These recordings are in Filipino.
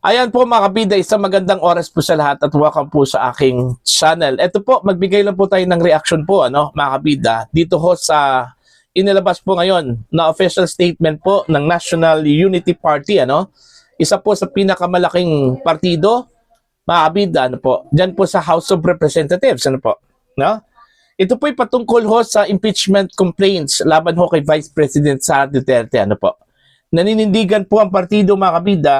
Ayan po mga kabida, isang magandang oras po sa lahat at welcome po sa aking channel. Ito po, magbigay lang po tayo ng reaction po mga kabida, dito ho sa inilabas po ngayon na official statement po ng National Unity Party. Isa po sa pinakamalaking partido, mga kabida, dyan po sa House of Representatives. No? Ito po'y patungkol ho sa impeachment complaints laban ho kay Vice President Sara Duterte. Naninindigan po ang partido, mga kabida,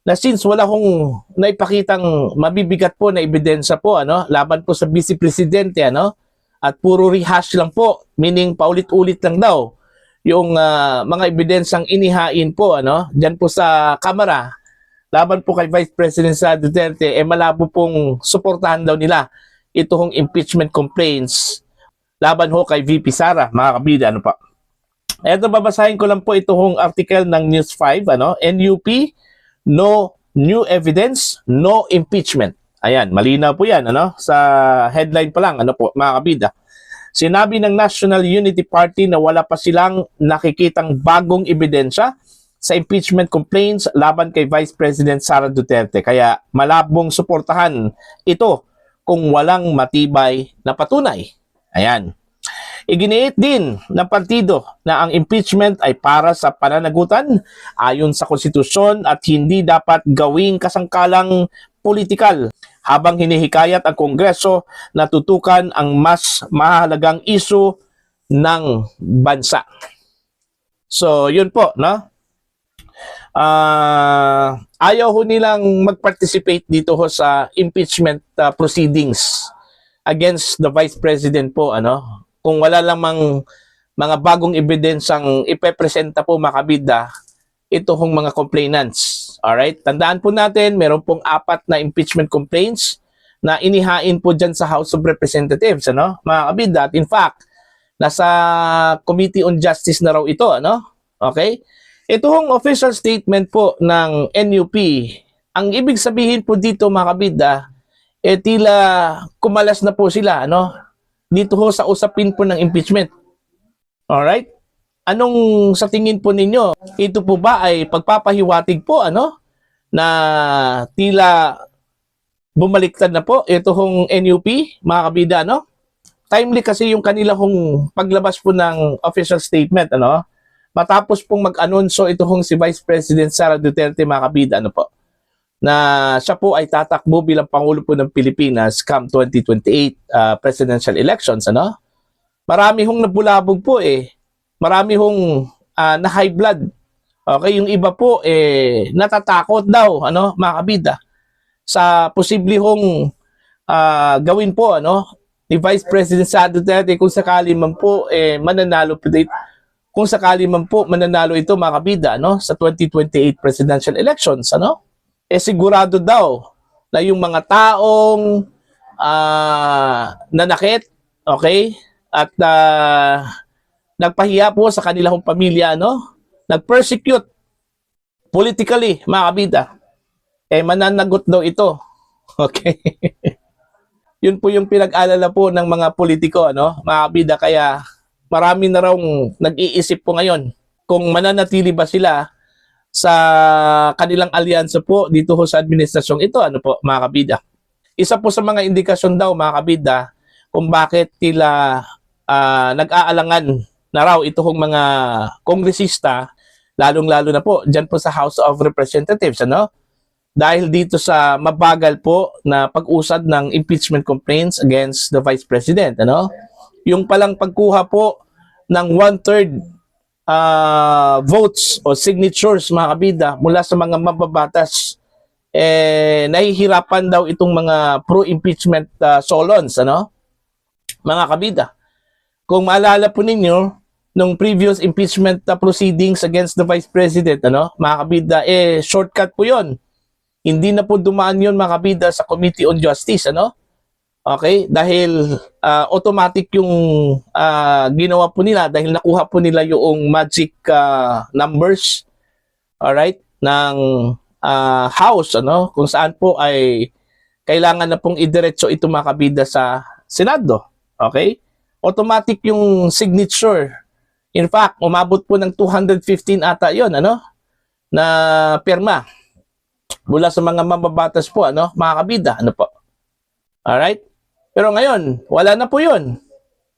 na since wala hong naipakitang mabibigat po na ebidensya po laban po sa Vice Presidente at puro rehash lang po, meaning paulit-ulit lang daw yung mga ebidensyang inihain po diyan po sa Kamara laban po kay Vice President Sara Duterte, malabo pong suportahan daw nila ito hong impeachment complaints laban ho kay VP Sara, mga kabida. Eto, babasahin ko lang po ito hong article ng News 5, NUP, no new evidence, no impeachment. Ayan, malinaw po yan, sa headline pa lang, mga kabida. Sinabi ng National Unity Party na wala pa silang nakikitang bagong ebidensya sa impeachment complaints laban kay Vice President Sara Duterte. Kaya malabong suportahan ito kung walang matibay na patunay. Ayan. Iginiit din ng partido na ang impeachment ay para sa pananagutan ayon sa konstitusyon at hindi dapat gawing kasangkalang politikal, habang hinihikayat ang Kongreso na tutukan ang mas mahalagang isyu ng bansa. So, yun po, ayaw ho nilang mag-participate dito ho sa impeachment proceedings against the Vice President po, kung wala lamang mga bagong ebidensyang ipepresenta po, mga kabida, ito hong mga complainants. Alright? Tandaan po natin, meron pong 4 na impeachment complaints na inihain po dyan sa House of Representatives, mga kabida. At in fact, nasa Committee on Justice na raw ito, Okay? Ito hong official statement po ng NUP. Ang ibig sabihin po dito, mga kabida, tila kumalas na po sila, dito ho sa usapin po ng impeachment. Alright? Anong sa tingin po ninyo? Ito po ba ay pagpapahiwatig po, na tila bumaliktad na po ito hong NUP, mga kabida, Timely kasi yung kanila hong paglabas po ng official statement, matapos pong mag-anunsyo ito hong si Vice President Sara Duterte, mga kabida, na siya po ay tatakbo bilang Pangulo po ng Pilipinas come 2028 presidential elections. Marami hong nabulabog po Marami hong na high blood. Okay, yung iba po natatakot daw, mga kabida, sa posible hong gawin po ni Vice President Sara Duterte kung sakali man po mananalo po dito. Kung sakali man po mananalo ito, mga kabida, sa 2028 presidential elections, sigurado daw na yung mga taong nanakit, okay, at nagpahiya po sa kanilang pamilya, nag-persecute politically, mga kabida, mananagot daw ito. Okay? Yun po yung pinag-alala po ng mga politiko, mga kabida. Kaya marami na raw nag-iisip po ngayon kung mananatili ba sila sa kanilang alyansa po dito ho sa administrasyong ito, mga kabida. Isa po sa mga indikasyon daw, mga kabida, kung bakit tila nag-aalangan na raw ito hong mga kongresista, lalong-lalo na po dyan po sa House of Representatives, dahil dito sa mabagal po na pag-usad ng impeachment complaints against the Vice President, yung palang pagkuha po ng 1/3 votes o signatures, mga kabida, mula sa mga mababatas, nahihirapan daw itong mga pro-impeachment solons, mga kabida. Kung maalala po ninyo, nung previous impeachment proceedings against the Vice President, mga kabida, shortcut po yon. Hindi na po dumaan yun, mga kabida, sa Committee on Justice, Okay? Dahil automatic yung ginawa po nila dahil nakuha po nila yung magic numbers, alright, ng House, kung saan po ay kailangan na pong idiretso ito, mga kabida, sa Senado. Okay? Automatic yung signature. In fact, umabot po ng 215 ata yon, na pirma. mula sa mga mambabatas po, ano, mga kabida, ano po. Alright? Pero ngayon, wala na po yun.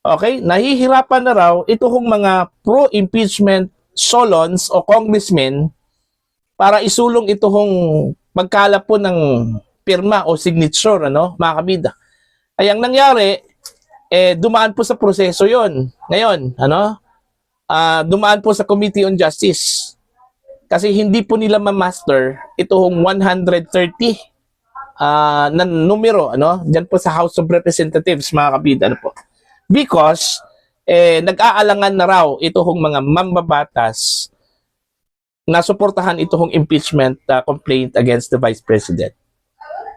Okay? Nahihirapan na raw ito kong mga pro-impeachment solons o congressmen para isulong ito kong magkalap po ng pirma o signature, ano, mga kabida. Ay ang nangyari, dumaan po sa proseso yon. Ngayon, ano, dumaan po sa Committee on Justice. Kasi hindi po nila ma-master itong 130 na numero, ano, dyan po sa House of Representatives, mga kabida, ano po. Because, nag-aalangan na raw itong mga mambabatas na suportahan itong impeachment complaint against the Vice President.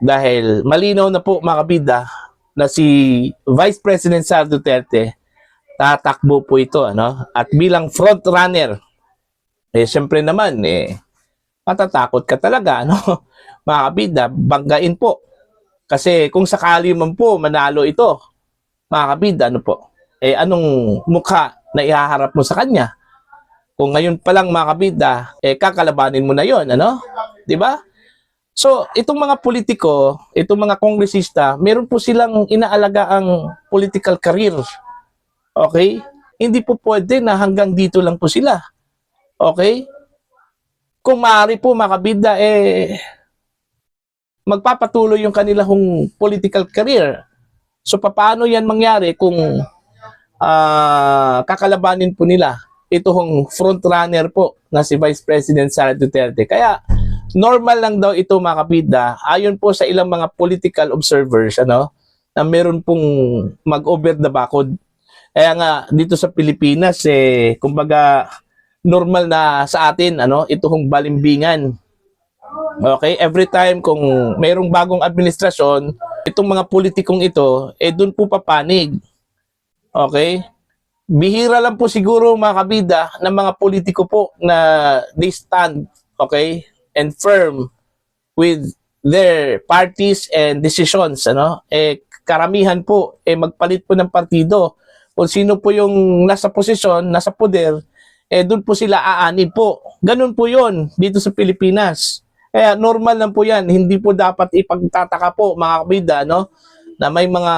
Dahil malinaw na po, mga kabida, na si Vice President Sara Duterte tatakbo po ito, ano? At bilang front runner, siyempre naman, matatakot ka talaga, ano? Mga kabida, banggain po. Kasi kung sakali man po manalo ito, mga kabida, ano po? Anong mukha na ihaharap mo sa kanya? Kung ngayon pa lang, mga kabida, kakalabanin mo na yon, ano? 'Di ba? So, itong mga politiko, itong mga kongresista, meron po silang inaalagaan political career. Okay? Hindi po pwede na hanggang dito lang po sila. Okay? Kung maaari po, mga kabida, magpapatuloy yung kanilang political career. So, paano yan mangyari kung kakalabanin po nila itong frontrunner po na si Vice President Sara Duterte? Kaya, normal lang daw ito, mga kabida, ayon po sa ilang mga political observers, ano, na meron pong mag-over the backod. Kaya nga, dito sa Pilipinas, kumbaga, normal na sa atin, ano, itong balimbingan. Okay? Every time kung mayroong bagong administrasyon, itong mga politikong ito, dun po papanig. Okay? Bihira lang po siguro, mga kabida, ng mga politiko po na they stand, okay, and firm with their parties and decisions, ano? Karamihan po, magpalit po ng partido. Kung sino po yung nasa posisyon, nasa poder, doon po sila aanib po. Ganun po yon dito sa Pilipinas. Kaya normal lang po yan. Hindi po dapat ipagtataka po, mga kabida, no? Na may mga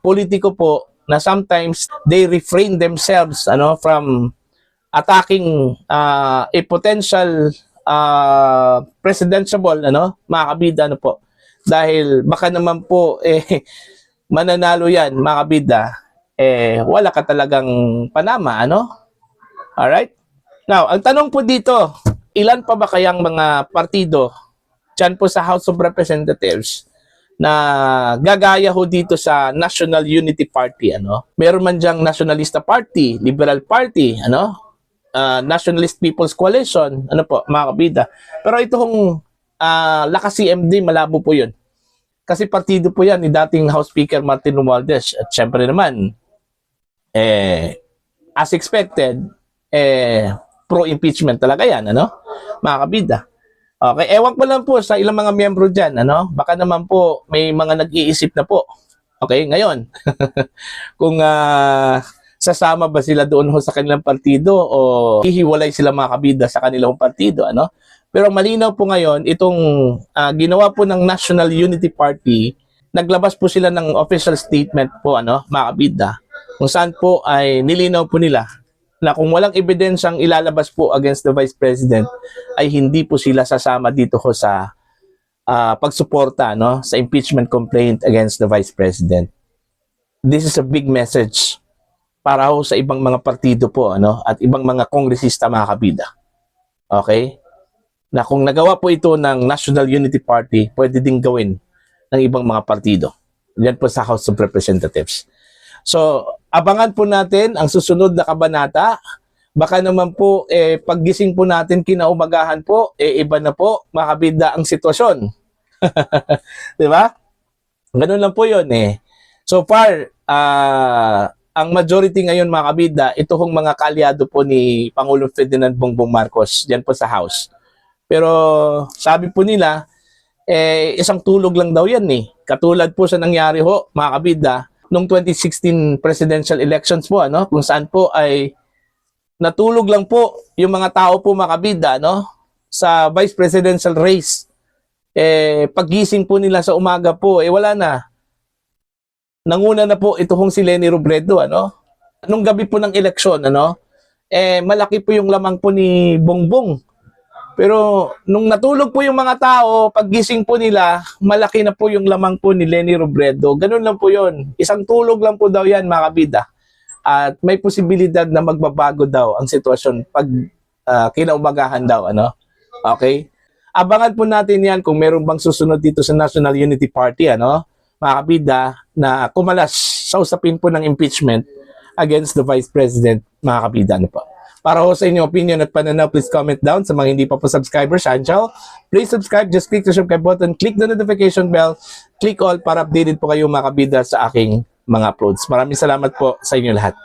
politiko po na sometimes they refrain themselves, ano, from attacking a potential presidential, ano, mga kabida, ano po. Dahil baka naman po, mananalo yan, mga kabida, wala ka talagang panama, ano? Alright? Now, ang tanong po dito, ilan pa ba kayang mga partido dyan po sa House of Representatives na gagaya ho dito sa National Unity Party, ano? Meron man diyang Nationalista Party, Liberal Party, ano? Nationalist People's Coalition, ano po, mga kabida. Pero itong Lakas CMD, malabo po yun. Kasi partido po yan ni dating House Speaker Martin Romualdez. At syempre naman, as expected, pro-impeachment talaga yan, ano? Mga kabida. Okay, ewan ko lang po sa ilang mga miyembro dyan, ano? Baka naman po may mga nag-iisip na po. Okay, ngayon. Kung sasama ba sila doon ho sa kanilang partido o hihiwalay sila, mga kabida, sa kanilang partido, ano? Pero malinaw po ngayon, itong ginawa po ng National Unity Party, naglabas po sila ng official statement po, ano, mga kabida, kung saan po ay nilinaw po nila na kung walang ebidensyang ilalabas po against the Vice President, ay hindi po sila sasama dito ho sa pagsuporta, no, sa impeachment complaint against the Vice President. This is a big message para ho sa ibang mga partido po, ano, at ibang mga kongresista, mga kabida. Okay? Na kung nagawa po ito ng National Unity Party, pwede ding gawin ng ibang mga partido. Yan po sa House of Representatives. So, abangan po natin ang susunod na kabanata. Baka naman po, paggising po natin kinaumagahan po, iba na po, mga kabida, ang sitwasyon. Di ba? Ganun lang po yun, So far, ang majority ngayon, mga kabida, ito hong mga kaalyado po ni Pangulong Ferdinand Bongbong Marcos dyan po sa House. Pero sabi po nila, isang tulog lang daw yan Katulad po sa nangyari ho, mga kabida, noong 2016 presidential elections po, ano, kung saan po ay natulog lang po yung mga tao po, mga kabida, no, sa vice presidential race Paggising po nila sa umaga po, wala na. Nanguna na po ito hong si Leni Robredo, ano? Nung gabi po ng eleksyon, ano? Malaki po yung lamang po ni Bongbong. Pero nung natulog po yung mga tao, paggising po nila, malaki na po yung lamang po ni Leni Robredo. Ganun lang po yun. Isang tulog lang po daw yan, mga kabida. At may posibilidad na magbabago daw ang sitwasyon pag kinaumagahan daw, ano? Okay? Abangan po natin yan kung meron bang susunod dito sa National Unity Party, ano? Mga kabida, na kumalas sa usapin po ng impeachment against the Vice President, mga kabida, ano po. Para ho sa inyong opinion at pananaw, please comment down. Sa mga hindi pa po subscribers, Angel, please subscribe. Just click the subscribe button, click the notification bell, click all para updated po kayo, mga kabida, sa aking mga uploads. Maraming salamat po sa inyo lahat.